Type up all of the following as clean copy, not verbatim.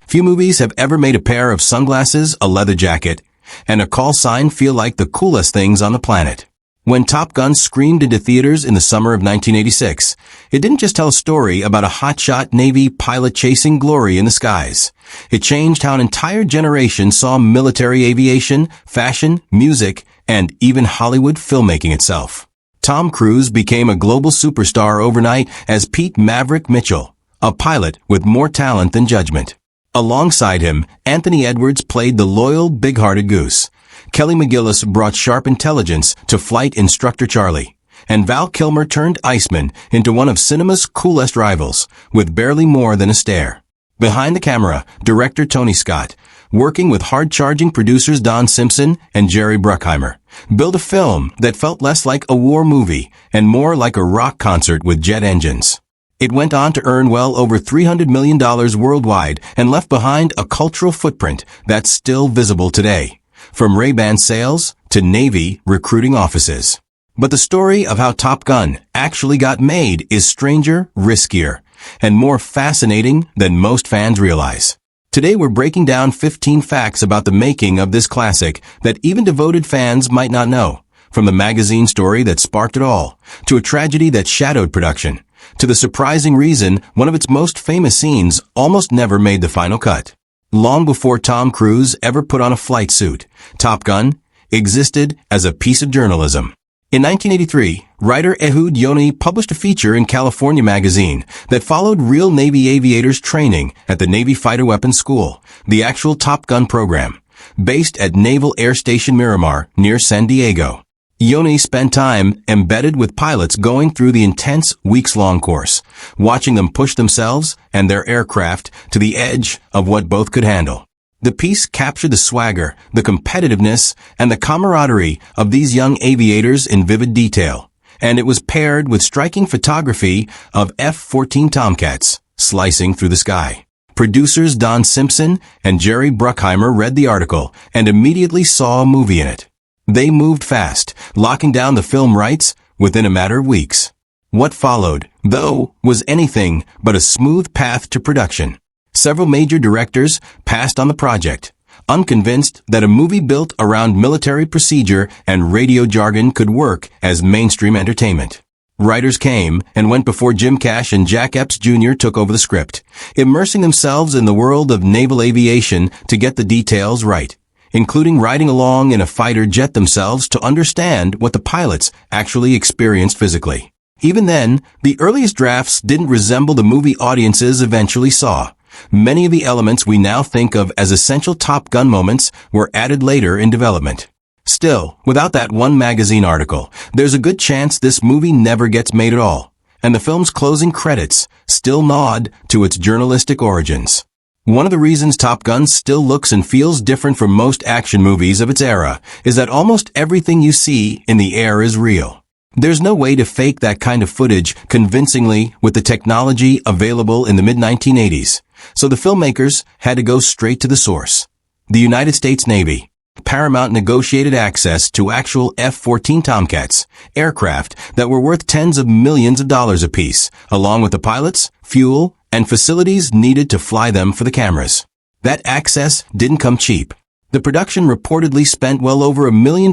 Few movies have ever made a pair of sunglasses, a leather jacket, and a call sign feel like the coolest things on the planet. When Top Gun screamed into theaters in the summer of 1986, it didn't just tell a story about a hotshot Navy pilot chasing glory in the skies. It changed how an entire generation saw military aviation, fashion, music, and even Hollywood filmmaking itself. Tom Cruise became a global superstar overnight as Pete Maverick Mitchell, a pilot with more talent than judgment. Alongside him, Anthony Edwards played the loyal, big-hearted Goose. Kelly McGillis brought sharp intelligence to Flight Instructor Charlie. And Val Kilmer turned Iceman into one of cinema's coolest rivals, with barely more than a stare. Behind the camera, director Tony Scott, working with hard-charging producers Don Simpson and Jerry Bruckheimer, built a film that felt less like a war movie and more like a rock concert with jet engines. It went on to earn well over $300 million worldwide and left behind a cultural footprint that's still visible today, from Ray-Ban sales to Navy recruiting offices. But the story of how Top Gun actually got made is stranger, riskier, and more fascinating than most fans realize. Today we're breaking down 15 facts about the making of this classic that even devoted fans might not know, from the magazine story that sparked it all, to a tragedy that shadowed production, to the surprising reason one of its most famous scenes almost never made the final cut. Long before Tom Cruise ever put on a flight suit, Top Gun existed as a piece of journalism. In 1983, writer Ehud Yoni published a feature in California magazine that followed real Navy aviators training at the Navy Fighter Weapons School, the actual Top Gun program, based at Naval Air Station Miramar near San Diego. Yoni spent time embedded with pilots going through the intense weeks-long course, watching them push themselves and their aircraft to the edge of what both could handle. The piece captured the swagger, the competitiveness, and the camaraderie of these young aviators in vivid detail, and it was paired with striking photography of F-14 Tomcats slicing through the sky. Producers Don Simpson and Jerry Bruckheimer read the article and immediately saw a movie in it. They moved fast, locking down the film rights within a matter of weeks. What followed, though, was anything but a smooth path to production. Several major directors passed on the project, unconvinced that a movie built around military procedure and radio jargon could work as mainstream entertainment. Writers came and went before Jim Cash and Jack Epps Jr. took over the script, immersing themselves in the world of naval aviation to get the details right, including riding along in a fighter jet themselves to understand what the pilots actually experienced physically. Even then, the earliest drafts didn't resemble the movie audiences eventually saw. Many of the elements we now think of as essential Top Gun moments were added later in development. Still, without that one magazine article, there's a good chance this movie never gets made at all, and the film's closing credits still nod to its journalistic origins. One of the reasons Top Gun still looks and feels different from most action movies of its era is that almost everything you see in the air is real. There's no way to fake that kind of footage convincingly with the technology available in the mid-1980s. So the filmmakers had to go straight to the source. The United States Navy. Paramount negotiated access to actual F-14 Tomcats, aircraft that were worth tens of millions of dollars apiece, along with the pilots, fuel, and facilities needed to fly them for the cameras. That access didn't come cheap. The production reportedly spent well over $1 million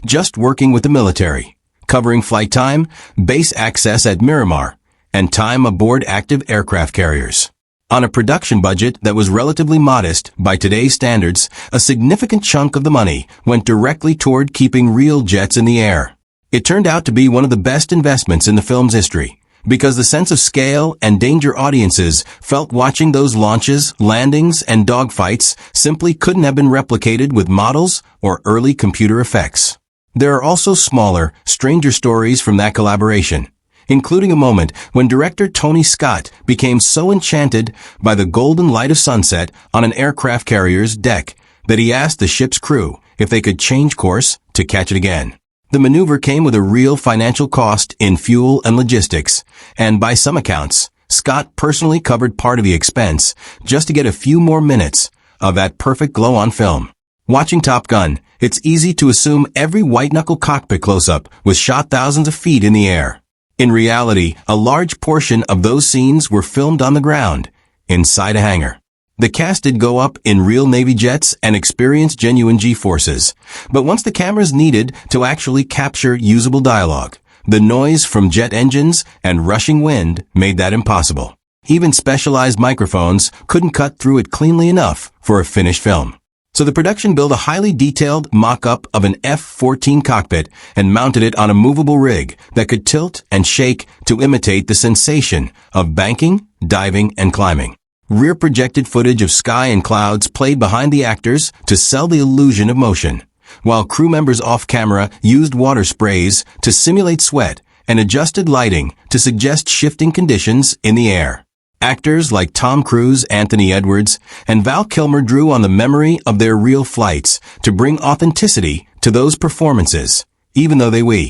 just working with the military, covering flight time, base access at Miramar, and time aboard active aircraft carriers. On a production budget that was relatively modest by today's standards, a significant chunk of the money went directly toward keeping real jets in the air. It turned out to be one of the best investments in the film's history, because the sense of scale and danger audiences felt watching those launches, landings, and dogfights simply couldn't have been replicated with models or early computer effects. There are also smaller, stranger stories from that collaboration, including a moment when director Tony Scott became so enchanted by the golden light of sunset on an aircraft carrier's deck that he asked the ship's crew if they could change course to catch it again. The maneuver came with a real financial cost in fuel and logistics, and by some accounts, Scott personally covered part of the expense just to get a few more minutes of that perfect glow on film. Watching Top Gun, it's easy to assume every white-knuckle cockpit close-up was shot thousands of feet in the air. In reality, a large portion of those scenes were filmed on the ground, inside a hangar. The cast did go up in real Navy jets and experience genuine G-forces. But once the cameras needed to actually capture usable dialogue, the noise from jet engines and rushing wind made that impossible. Even specialized microphones couldn't cut through it cleanly enough for a finished film. So the production built a highly detailed mock-up of an F-14 cockpit and mounted it on a movable rig that could tilt and shake to imitate the sensation of banking, diving, and climbing. Rear-projected footage of sky and clouds played behind the actors to sell the illusion of motion, while crew members off-camera used water sprays to simulate sweat and adjusted lighting to suggest shifting conditions in the air. Actors like Tom Cruise, Anthony Edwards, and Val Kilmer drew on the memory of their real flights to bring authenticity to those performances, even though they were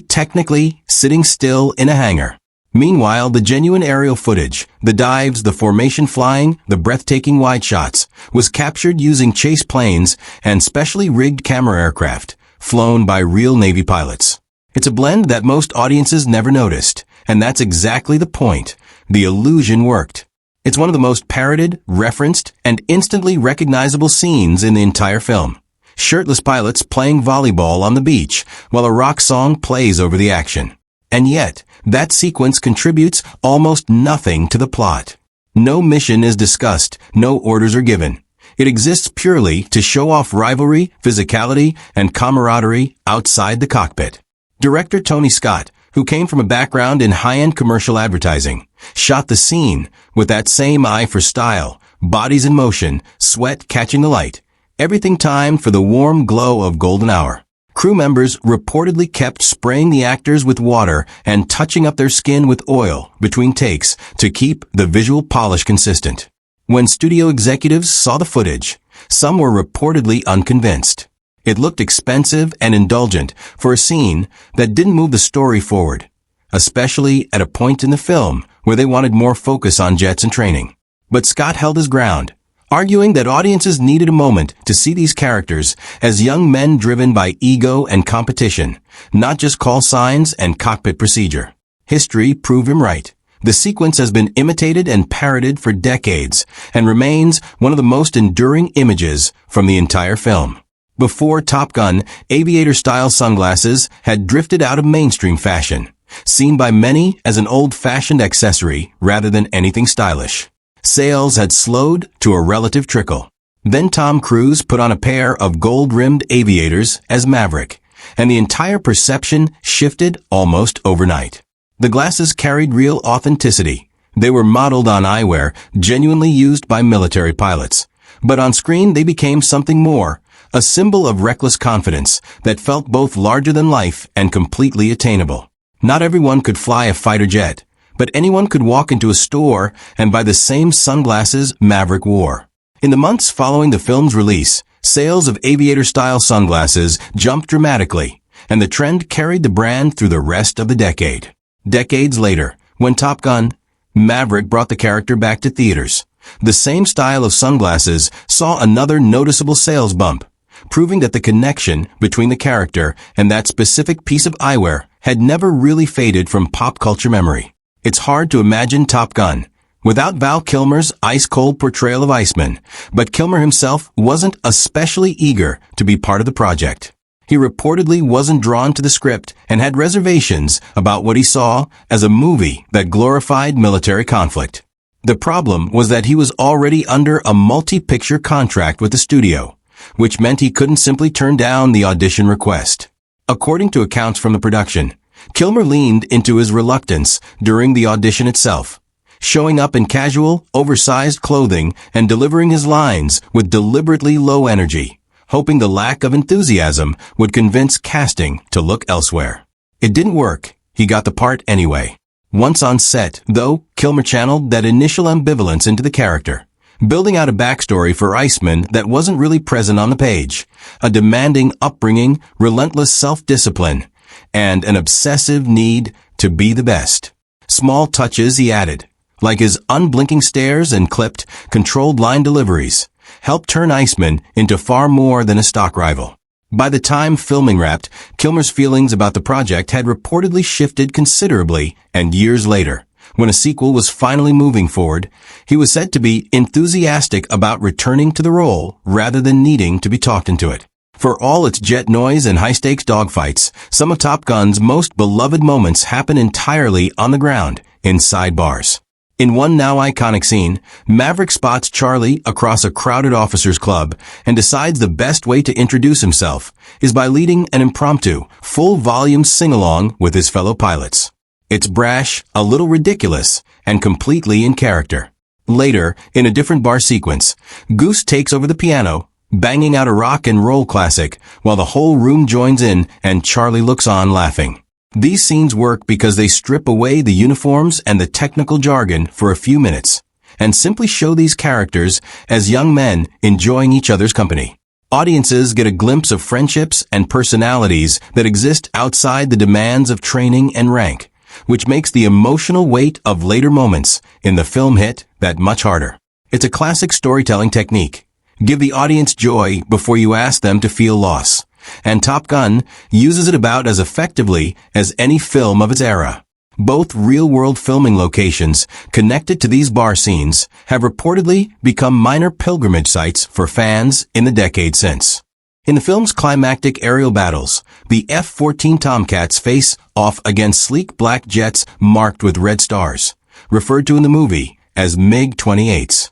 technically sitting still in a hangar. Meanwhile, the genuine aerial footage, the dives, the formation flying, the breathtaking wide shots, was captured using chase planes and specially rigged camera aircraft, flown by real Navy pilots. It's a blend that most audiences never noticed, and that's exactly the point. The illusion worked. It's one of the most parodied, referenced, and instantly recognizable scenes in the entire film. Shirtless pilots playing volleyball on the beach while a rock song plays over the action. And yet, that sequence contributes almost nothing to the plot. No mission is discussed, no orders are given. It exists purely to show off rivalry, physicality, and camaraderie outside the cockpit. Director Tony Scott, who came from a background in high-end commercial advertising, shot the scene with that same eye for style, bodies in motion, sweat catching the light, everything timed for the warm glow of golden hour. Crew members reportedly kept spraying the actors with water and touching up their skin with oil between takes to keep the visual polish consistent. When studio executives saw the footage, some were reportedly unconvinced. It looked expensive and indulgent for a scene that didn't move the story forward, especially at a point in the film where they wanted more focus on jets and training. But Scott held his ground, arguing that audiences needed a moment to see these characters as young men driven by ego and competition, not just call signs and cockpit procedure. History proved him right. The sequence has been imitated and parodied for decades and remains one of the most enduring images from the entire film. Before Top Gun, aviator-style sunglasses had drifted out of mainstream fashion, seen by many as an old-fashioned accessory rather than anything stylish. Sales had slowed to a relative trickle. Then Tom Cruise put on a pair of gold-rimmed aviators as Maverick, and the entire perception shifted almost overnight. The glasses carried real authenticity. They were modeled on eyewear genuinely used by military pilots. But on screen they became something more, a symbol of reckless confidence that felt both larger than life and completely attainable. Not everyone could fly a fighter jet, but anyone could walk into a store and buy the same sunglasses Maverick wore. In the months following the film's release, sales of aviator-style sunglasses jumped dramatically, and the trend carried the brand through the rest of the decade. Decades later, when Top Gun, Maverick brought the character back to theaters, the same style of sunglasses saw another noticeable sales bump, proving that the connection between the character and that specific piece of eyewear had never really faded from pop culture memory. It's hard to imagine Top Gun without Val Kilmer's ice-cold portrayal of Iceman, but Kilmer himself wasn't especially eager to be part of the project. He reportedly wasn't drawn to the script and had reservations about what he saw as a movie that glorified military conflict. The problem was that he was already under a multi-picture contract with the studio, which meant he couldn't simply turn down the audition request. According to accounts from the production, Kilmer leaned into his reluctance during the audition itself, showing up in casual, oversized clothing and delivering his lines with deliberately low energy, hoping the lack of enthusiasm would convince casting to look elsewhere. It didn't work. He got the part anyway. Once on set, though, Kilmer channeled that initial ambivalence into the character, building out a backstory for Iceman that wasn't really present on the page, a demanding upbringing, relentless self-discipline, and an obsessive need to be the best. Small touches he added, like his unblinking stares and clipped, controlled line deliveries, helped turn Iceman into far more than a stock rival. By the time filming wrapped, Kilmer's feelings about the project had reportedly shifted considerably, and years later, When a sequel was finally moving forward, he was said to be enthusiastic about returning to the role rather than needing to be talked into it. For all its jet noise and high-stakes dogfights, some of Top Gun's most beloved moments happen entirely on the ground, in sidebars. In one now iconic scene, Maverick spots Charlie across a crowded officers' club and decides the best way to introduce himself is by leading an impromptu, full-volume sing-along with his fellow pilots. It's brash, a little ridiculous, and completely in character. Later, in a different bar sequence, Goose takes over the piano, banging out a rock and roll classic, while the whole room joins in and Charlie looks on laughing. These scenes work because they strip away the uniforms and the technical jargon for a few minutes, and simply show these characters as young men enjoying each other's company. Audiences get a glimpse of friendships and personalities that exist outside the demands of training and rank, which makes the emotional weight of later moments in the film hit that much harder. It's a classic storytelling technique. Give the audience joy before you ask them to feel loss. And Top Gun uses it about as effectively as any film of its era. Both real-world filming locations connected to these bar scenes have reportedly become minor pilgrimage sites for fans in the decade since. In the film's climactic aerial battles, the F-14 Tomcats face off against sleek black jets marked with red stars, referred to in the movie as MiG-28s.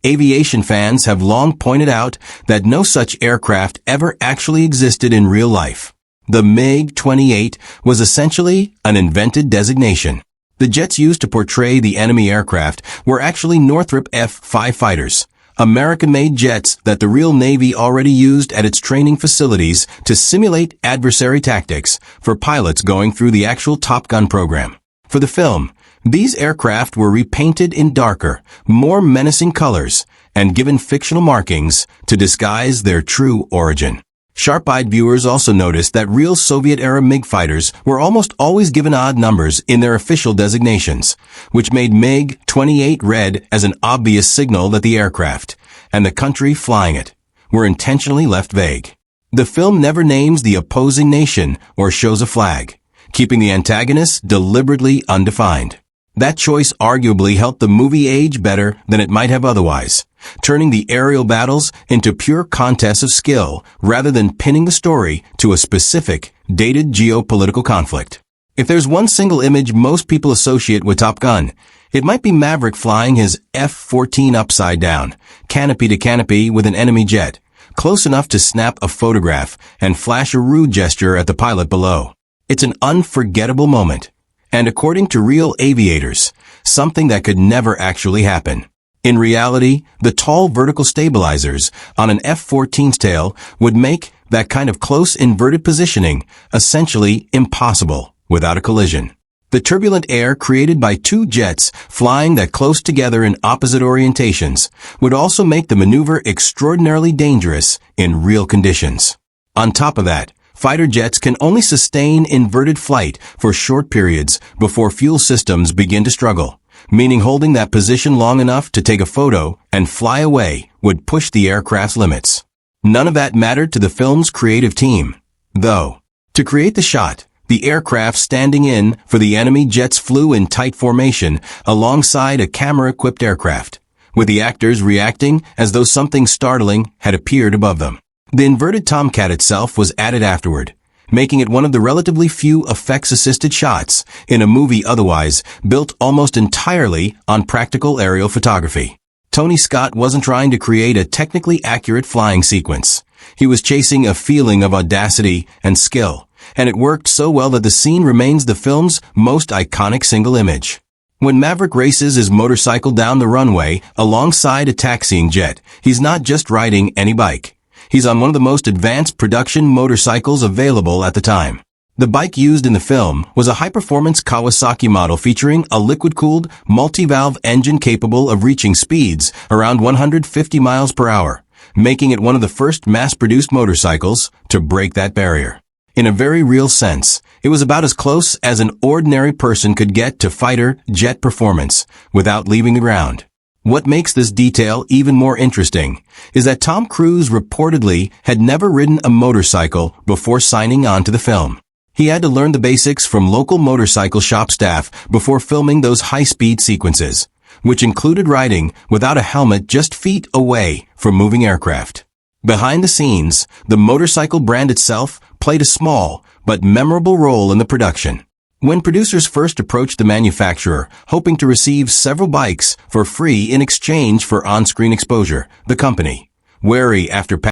Aviation fans have long pointed out that no such aircraft ever actually existed in real life. The MiG-28 was essentially an invented designation. The jets used to portray the enemy aircraft were actually Northrop F-5 fighters, American-made jets that the real Navy already used at its training facilities to simulate adversary tactics for pilots going through the actual Top Gun program. For the film, these aircraft were repainted in darker, more menacing colors and given fictional markings to disguise their true origin. Sharp-eyed viewers also noticed that real Soviet-era MiG fighters were almost always given odd numbers in their official designations, which made MiG-28 read as an obvious signal that the aircraft, and the country flying it, were intentionally left vague. The film never names the opposing nation or shows a flag, keeping the antagonists deliberately undefined. That choice arguably helped the movie age better than it might have otherwise, turning the aerial battles into pure contests of skill rather than pinning the story to a specific, dated geopolitical conflict. If there's one single image most people associate with Top Gun, it might be Maverick flying his F-14 upside down, canopy to canopy with an enemy jet, close enough to snap a photograph and flash a rude gesture at the pilot below. It's an unforgettable moment, and according to real aviators, something that could never actually happen. In reality, the tall vertical stabilizers on an F-14's tail would make that kind of close inverted positioning essentially impossible without a collision. The turbulent air created by two jets flying that close together in opposite orientations would also make the maneuver extraordinarily dangerous in real conditions. On top of that, fighter jets can only sustain inverted flight for short periods before fuel systems begin to struggle, meaning holding that position long enough to take a photo and fly away would push the aircraft's limits. None of that mattered to the film's creative team, though. To create the shot, the aircraft standing in for the enemy jets flew in tight formation alongside a camera-equipped aircraft, with the actors reacting as though something startling had appeared above them. The inverted Tomcat itself was added afterward, making it one of the relatively few effects-assisted shots in a movie otherwise built almost entirely on practical aerial photography. Tony Scott wasn't trying to create a technically accurate flying sequence. He was chasing a feeling of audacity and skill, and it worked so well that the scene remains the film's most iconic single image. When Maverick races his motorcycle down the runway alongside a taxiing jet, he's not just riding any bike. He's on one of the most advanced production motorcycles available at the time. The bike used in the film was a high-performance Kawasaki model featuring a liquid-cooled, multi-valve engine capable of reaching speeds around 150 miles per hour, making it one of the first mass-produced motorcycles to break that barrier. In a very real sense, it was about as close as an ordinary person could get to fighter jet performance without leaving the ground. What makes this detail even more interesting is that Tom Cruise reportedly had never ridden a motorcycle before signing on to the film. He had to learn the basics from local motorcycle shop staff before filming those high-speed sequences, which included riding without a helmet just feet away from moving aircraft. Behind the scenes, the motorcycle brand itself played a small but memorable role in the production. When producers first approached the manufacturer, hoping to receive several bikes for free in exchange for on-screen exposure, the company, wary after